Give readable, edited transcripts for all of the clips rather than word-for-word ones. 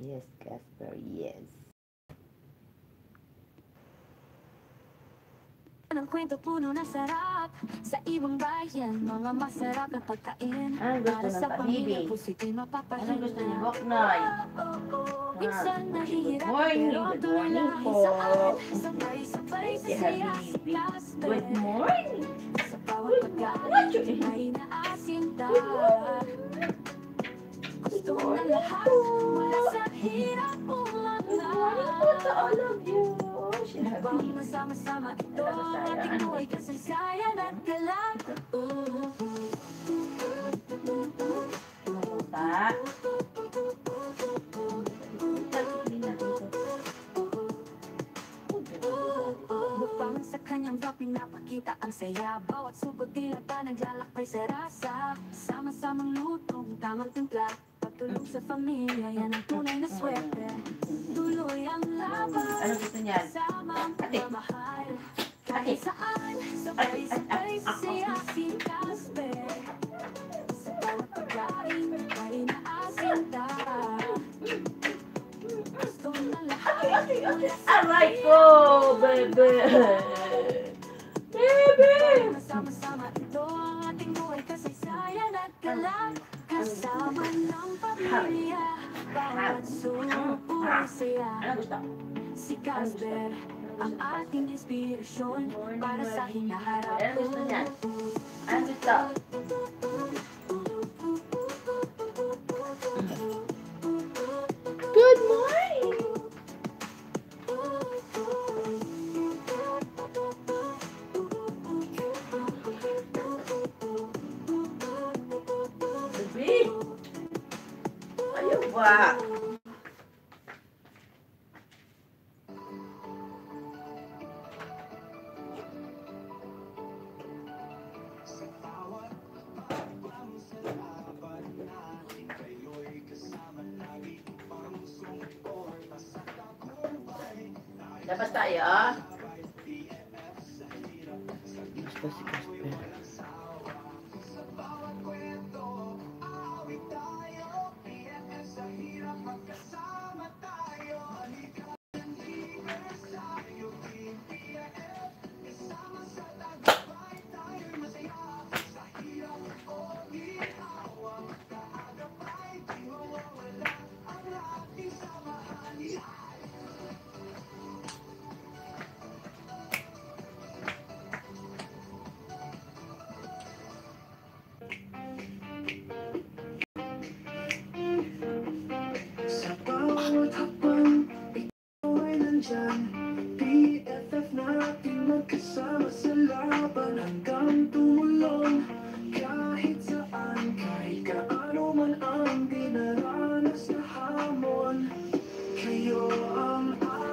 Yes, Casper, yes. Ang kwento puno na sarap sa ibang bayan, mga masarap na pagkain. Anong gusto Para ng sa pamilya, pag-ibig? pusitin mapapahinga. Anong gusto ni Boknoy? Minsan nahihirap, Good morning, pero good tuloy morning lang po. saan. Sabay-sabay sa Si saya, Habibi. si Casper. Good morning. Sa bawat pagkain ay naasinta. Gusto na lahat mula sa hirap ulan Good morning po to all of you. Si Habibi. Masama-sama ito ang ating buhay, kasaysayan at galak. Puta. Bukang sa kanyang vlog, pinapakita ang saya. Bawat sugod tila pa naglalakbay sa rasa. Sama-samang lutong, tamang timpla. Pagtulong sa pamilya, yan ang tunay na swerte. Tuloy ang laban, Ano gusto niyan? kasama ang Ate. pagmamahal. Kahit saan, sabay-sabay sa saya, si Casper. Sa bawat pagkain ay naasinta. Gusto na lahat mula sa Aray ko, bebe. Bebe. Sama-sama ito ang ating buhay, kasaysayan at galak. Kasama ng pamilya, bawat subuhay saya. Ano gusto? Si Casper, ang ating inspirasyon para sa hinaharap. Ano gusto niyan? Ano gusto? Good morning. Bebe. Ayaw ba? Labas tayo. Gusto si Casper. Sa bawat hakbang, ikaw ay nandyan. BFF natin magkasama sa laban hanggang tumulong. Kahit saan, kahit kaano man ang dinaranas na hamon. Kayo ang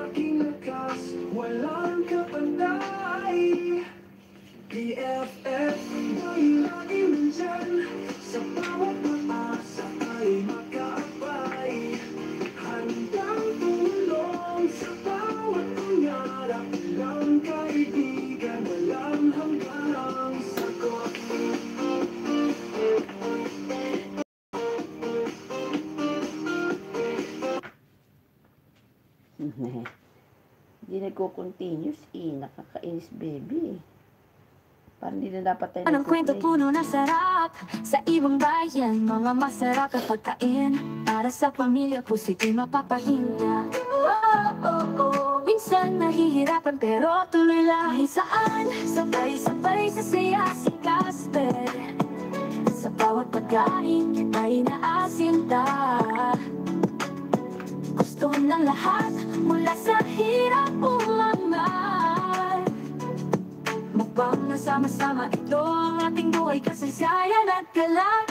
aking lakas, walang kapantay. BFF ay laging nandyan. Sa bawat pag-asa ay makaabay. Handang tulong sa bawat pangarap. Walang kaibigan, walang hanggang sagot. Hindi nagko-continuous eh. Nakakainis, baby. Parang hindi na dapat tayo Anong kwento nagko-play. puno na sarap sa ibang bayan, mga masarap na pagkain. Para sa pamilya, pusitin mapapahinga. Minsan nahihirapan, pero tuloy lang saan. Sabay-sabay sa saya, si Casper. Sa bawat pagkain ay naasinta. Gusto ng lahat mula sa hirap umangat. Mukbang na sama-sama ito ang ating buhay, kasaysayan at galak.